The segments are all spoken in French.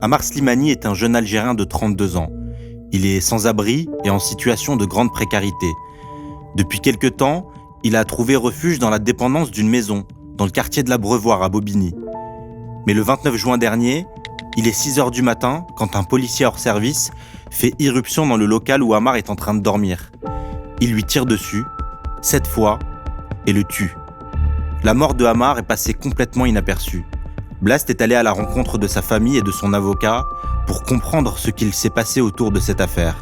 Ammar Slimani est un jeune Algérien de 32 ans. Il est sans abri et en situation de grande précarité. Depuis quelque temps, il a trouvé refuge dans la dépendance d'une maison, dans le quartier de l'Abreuvoir à Bobigny. Mais le 29 juin dernier, il est 6h du matin quand un policier hors service fait irruption dans le local où Ammar est en train de dormir. Il lui tire dessus, 7 fois, et le tue. La mort de Ammar est passée complètement inaperçue. Blast est allé à la rencontre de sa famille et de son avocat pour comprendre ce qu'il s'est passé autour de cette affaire.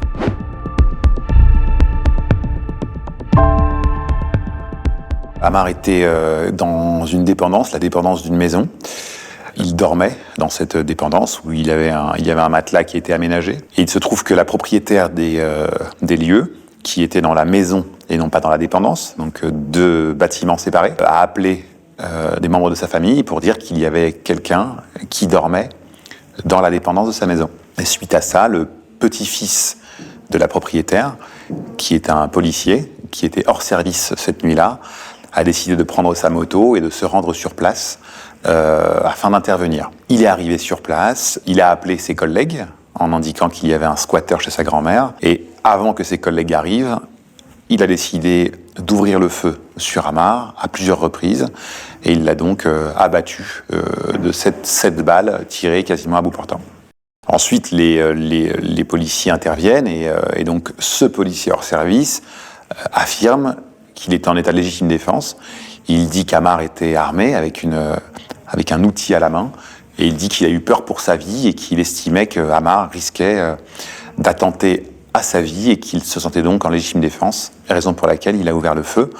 Ammar était dans une dépendance, la dépendance d'une maison. Il dormait dans cette dépendance où il y avait un matelas qui était aménagé. Et il se trouve que la propriétaire des lieux, qui était dans la maison et non pas dans la dépendance, donc deux bâtiments séparés, a appelé des membres de sa famille pour dire qu'il y avait quelqu'un qui dormait dans la dépendance de sa maison. Et suite à ça, le petit-fils de la propriétaire, qui est un policier, qui était hors service cette nuit-là, a décidé de prendre sa moto et de se rendre sur place afin d'intervenir. Il est arrivé sur place, il a appelé ses collègues en indiquant qu'il y avait un squatter chez sa grand-mère, et avant que ses collègues arrivent, il a décidé d'ouvrir le feu sur Ammar à plusieurs reprises, et il l'a donc abattu de 7 balles tirées quasiment à bout portant. Ensuite, les policiers interviennent, et donc ce policier hors service affirme qu'il était en état de légitime défense. Il dit qu'Ammar était armé avec un outil à la main, et il dit qu'il a eu peur pour sa vie et qu'il estimait qu'Ammar risquait d'attenter à sa vie et qu'il se sentait donc en légitime défense, raison pour laquelle il a ouvert le feu,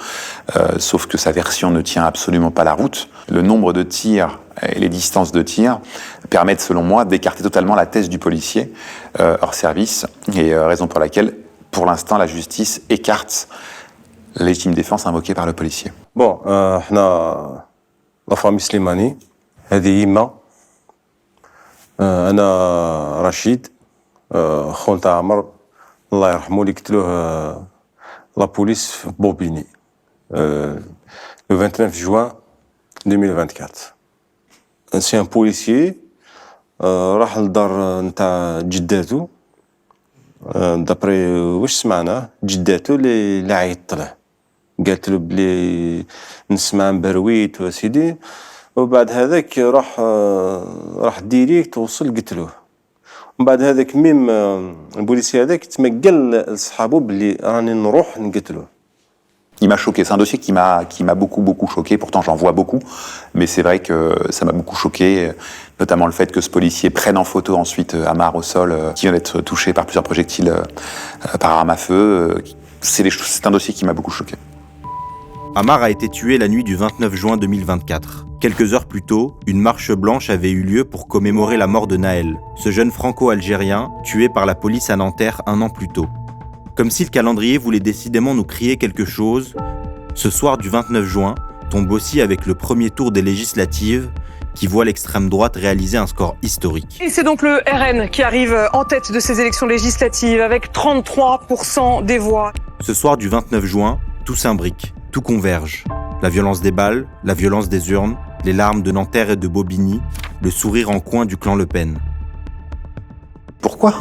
sauf que sa version ne tient absolument pas la route. Le nombre de tirs et les distances de tirs permettent, selon moi, d'écarter totalement la thèse du policier hors service, et raison pour laquelle, pour l'instant, la justice écarte la légitime défense invoquée par le policier. Bon, حنا لا فامي سليماني هذه يما انا رشيد خون تاع عمر الله يرحمه اللي قتلوه لا بوليس في بوبيني le 29 juin 2024. سي ان بوليسيي راح للدار نتاع جداتو دابري واش سمعنا جداتو اللي عيطت له قالت له بلي نسمع مبرويت وسيدي، وبعد هذاك راح ديريكت وصل قتلوه. ومن بعد هذاك ميم البوليسي هذاك تمقل لصحابو بلي راني نروح نقتلوه. Il m'a choqué, c'est un dossier qui m'a beaucoup choqué, pourtant j'en vois beaucoup, mais c'est vrai que ça m'a beaucoup choqué, notamment le fait que ce policier prenne en photo ensuite Ammar au sol, qui vient d'être touché par plusieurs projectiles par arme à feu. C'est un dossier qui m'a beaucoup choqué. Ammar a été tué la nuit du 29 juin 2024. Quelques heures plus tôt, une marche blanche avait eu lieu pour commémorer la mort de Naël, ce jeune franco-algérien tué par la police à Nanterre un an plus tôt. Comme si le calendrier voulait décidément nous crier quelque chose, ce soir du 29 juin tombe aussi avec le premier tour des législatives qui voit l'extrême droite réaliser un score historique. Et c'est donc le RN qui arrive en tête de ces élections législatives avec 33% des voix. Ce soir du 29 juin, tout s'imbrique, tout converge. La violence des balles, la violence des urnes, les larmes de Nanterre et de Bobigny, le sourire en coin du clan Le Pen. Pourquoi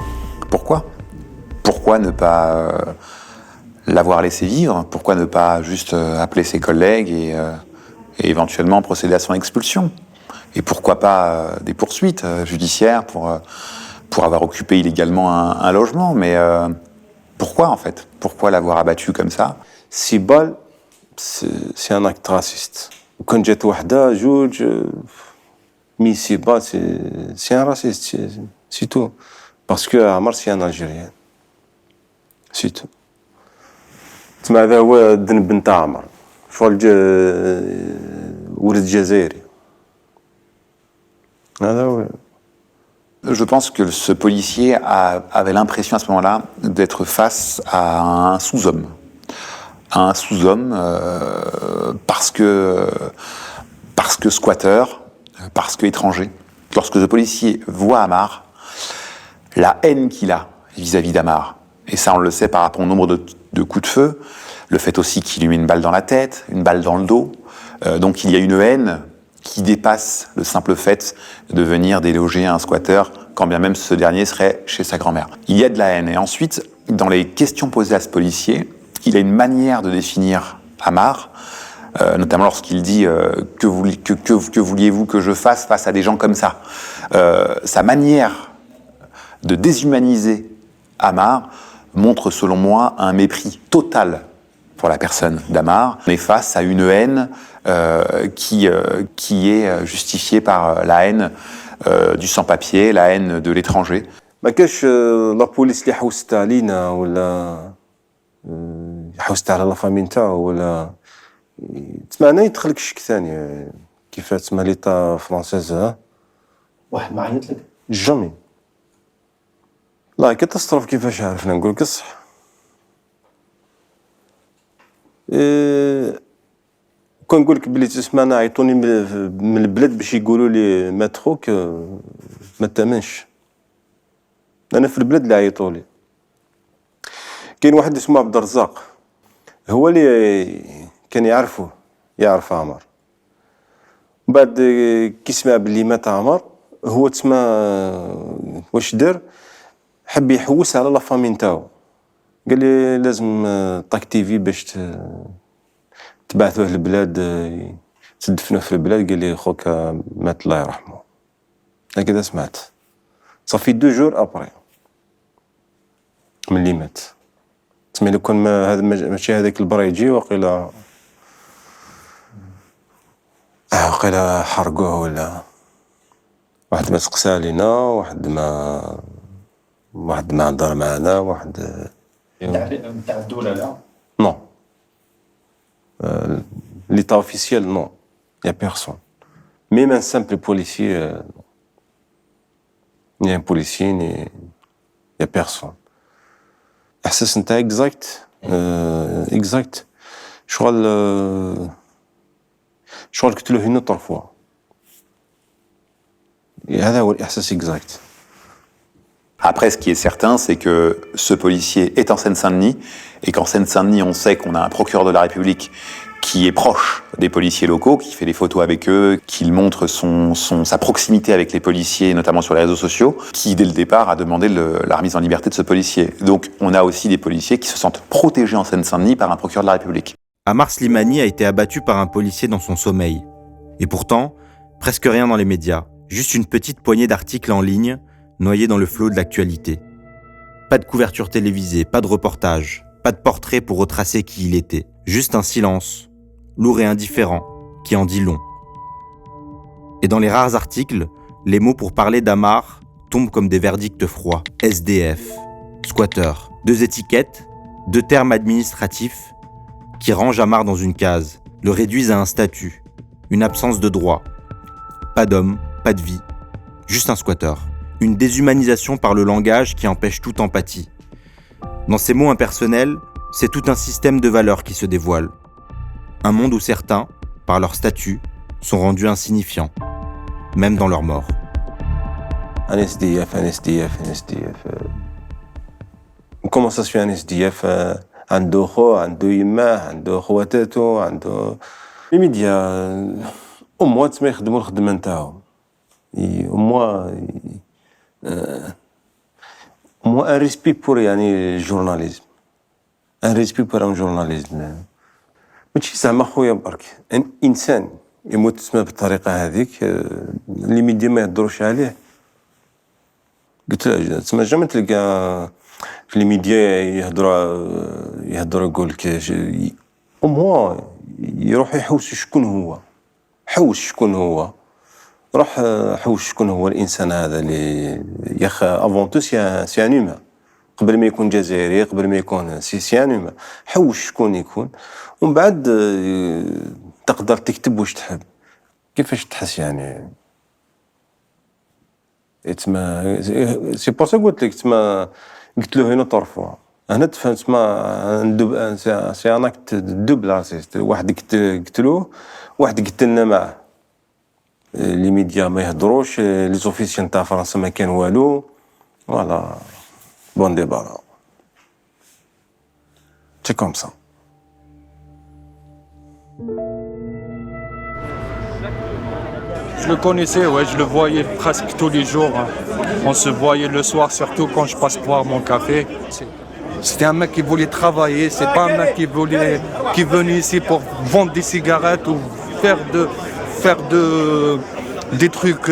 ne pas l'avoir laissé vivre? Pourquoi ne pas juste appeler ses collègues et éventuellement procéder à son expulsion? Et pourquoi pas des poursuites judiciaires pour avoir occupé illégalement un logement? Mais pourquoi en fait? Pourquoi l'avoir abattu comme ça? 6 balles, c'est un acte raciste. وكان جات وحده جوج مي 6 balles, c'est un raciste, c'est tout. Parce que Ammar c'est un Algérien. C'est tout. تسمع هذا هو الذنب نتاع عمر. شغل ولد جزائري. هذا هو. Je pense que ce policier avait l'impression à ce moment-là d'être face à un sous-homme. Un sous-homme parce que squatter, parce que étranger. Lorsque ce policier voit Ammar, la haine qu'il a vis-à-vis d'Ammar, et ça on le sait par rapport au nombre de coups de feu, le fait aussi qu'il lui met une balle dans la tête, une balle dans le dos, donc il y a une haine qui dépasse le simple fait de venir déloger un squatter, quand bien même ce dernier serait chez sa grand-mère. Il y a de la haine. Et ensuite, dans les questions posées à ce policier, il a une manière de définir Ammar, notamment lorsqu'il dit que vouliez-vous que je fasse face à des gens comme ça. Sa manière de déshumaniser Ammar montre, selon moi, un mépris total pour la personne d'Ammar. On est face à une haine qui est justifiée par la haine du sans-papier, la haine de l'étranger. ما كاش لا بوليس اللي حوست علينا ولا حوست على لا فامي نتاعو ولا تسمع انا يدخلك الشك ثاني كيف تسمى ليطا فرونسيز واحد ما عيط لك؟ جامي لا كاتاستروف كيفاش عرفنا نقول لك الصح كون نقول لك بلي تسمع انا عيطوني من البلاد باش يقولوا لي ماتخوك ما تامنش انا في البلاد اللي عيطوا لي كاين واحد اسمه عبد الرزاق هو اللي كان يعرف عمر بعد كي سمع بلي مات عمر هو تسمى واش دار حب يحوس على لا فامي نتاعو قال لي لازم طاك تيفي باش تبعثوه للبلاد تدفنوه في البلاد قال لي خوك مات الله يرحمه هكذا سمعت صافي 2 جور ابري من اللي مات تسمى لو كان ما هذا ماشي هذاك البريجي وقيلا حرقوه ولا واحد ما سقسى علينا واحد ما هضر معنا واحد نتاع الدولة لا؟ نو l'état officiel non il y a personne même un simple policier ni un policier ni il y a personne احساس نتاعي exact شغل قلت له une autre fois هذا هو الاحساس exact. Après, ce qui est certain, c'est que ce policier est en Seine-Saint-Denis, et qu'en Seine-Saint-Denis, on sait qu'on a un procureur de la République qui est proche des policiers locaux, qui fait des photos avec eux, qui montre sa proximité avec les policiers, notamment sur les réseaux sociaux, qui, dès le départ, a demandé la remise en liberté de ce policier. Donc, on a aussi des policiers qui se sentent protégés en Seine-Saint-Denis par un procureur de la République. Ammar Slimani a été abattu par un policier dans son sommeil. Et pourtant, presque rien dans les médias, juste une petite poignée d'articles en ligne, noyés dans le flot de l'actualité. Pas de couverture télévisée, pas de reportage, pas de portrait pour retracer qui il était. Juste un silence, lourd et indifférent, qui en dit long. Et dans les rares articles, les mots pour parler d'Ammar tombent comme des verdicts froids. SDF, squatter, 2 étiquettes, 2 termes administratifs qui rangent Ammar dans une case, le réduisent à un statut, une absence de droit. Pas d'homme, pas de vie, juste un squatter. Une déshumanisation par le langage qui empêche toute empathie. Dans ces mots impersonnels, c'est tout un système de valeurs qui se dévoile. Un monde où certains, par leur statut, sont rendus insignifiants, même dans leur mort. Un SDF. Comment ça se fait un SDF عنده خو عنده يماه عنده خواتاتو عنده les médias au moins تسمى يخدموا الخدمة نتاعهم au moins un respect pour يعني journalisme un respect pour un journalisme ماشي زعما خويا برك انسان يموت تسمى بالطريقه هذيك اللي ميديا ما يهضروش عليه قلت له تسمى جامي تلقى في لي ميديا يهضروا يقول لك او يروح يحوس شكون هو روح حوش شكون هو الانسان هذا اللي يا اخي افون تو سي ان هيومان قبل ما يكون جزائري قبل ما يكون سي ان هيومان حوش شكون يكون ومن بعد تقدر تكتب واش تحب كيفاش تحس يعني تسمى سي بور سا قلت لك تسمى قلت له هنا طرفوا هنا تفهم تسمى سي ان اكت دوبل اسيست واحد قتلوه واحد قتلنا معاه لي ميديا ما يهضروش لي زوفيسيون نتاع فرنسا ما كان والو فوالا بون ديبارا سي كوم سا Je le connaissais, ouais, je le voyais presque tous les jours. Hein. On se voyait le soir, surtout quand je passe boire mon café. C'était un mec qui voulait travailler, c'est pas un mec qui est venu ici pour vendre des cigarettes ou faire des trucs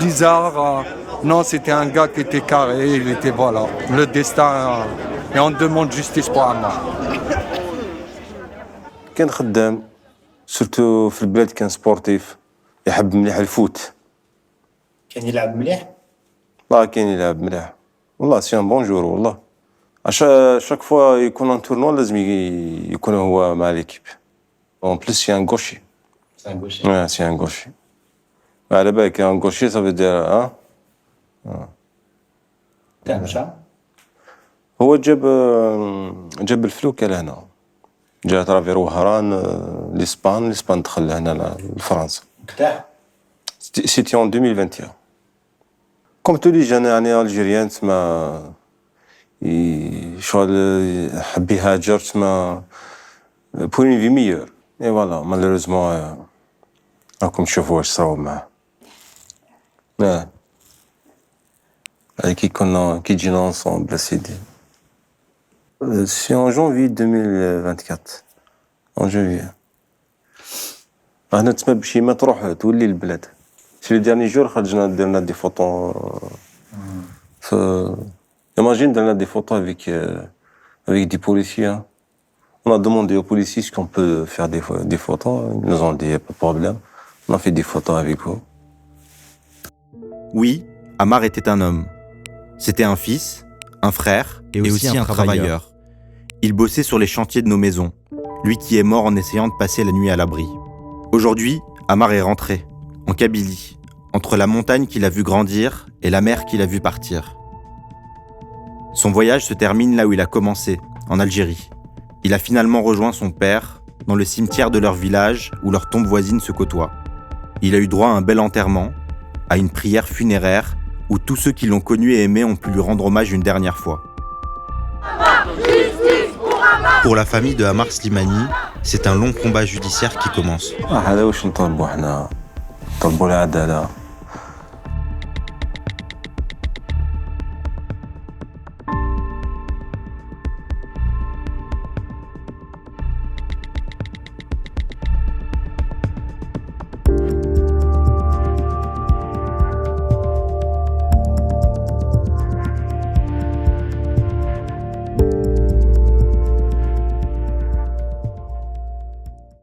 bizarres. Non, c'était un gars qui était carré, il était voilà, le destin. Et on demande justice pour Ammar. كان خدام سورتو في البلاد كان سبورتيف يحب مليح الفوت كان يلعب مليح. والله كان يلعب مليح والله سي ان بون جور والله شاك فوا يكون ان تورنوا لازم يكون هو مع ليكيب اون بليس سي ان غوشي C'est un gaucher. سي ان غوشي على بالك ان غوشي صافي دير كان مشى. هو جاب الفلوكه لهنا جا ترافير وهران لإسبان دخل هنا لفرنسا كتاح. سيتي en 2021 كوم تولي جانا يعني الجيريان تما شغل حب يهاجر تما بور اون في ميور اي فوالا مالوريزمون راكم تشوفوا واش صراو معاه كي جينا انصومبل سيدي سي en janvier 2024 en janvier هنا تما بشي ما تروح تولي البلاد في لي ديرني جور خرجنا درنا دي فوطو ف imagine درنا دي فوطو avec des policiers on a demandé aux policiers si on peut faire des photos ils nous ont dit pas de problème on a fait des photos avec vous. Oui, Ammar était un homme. C'était un fils, un frère et aussi un travailleur. Il bossait sur les chantiers de nos maisons, lui qui est mort en essayant de passer la nuit à l'abri. Aujourd'hui, Ammar est rentré, en Kabylie, entre la montagne qu'il a vu grandir et la mer qu'il a vu partir. Son voyage se termine là où il a commencé, en Algérie. Il a finalement rejoint son père dans le cimetière de leur village où leurs tombes voisines se côtoient. Il a eu droit à un bel enterrement, à une prière funéraire où tous ceux qui l'ont connu et aimé ont pu lui rendre hommage une dernière fois. Pour la famille de Ammar Slimani, c'est un long combat judiciaire qui commence. هذا واش نطالبوا حنا نطالبوا العداله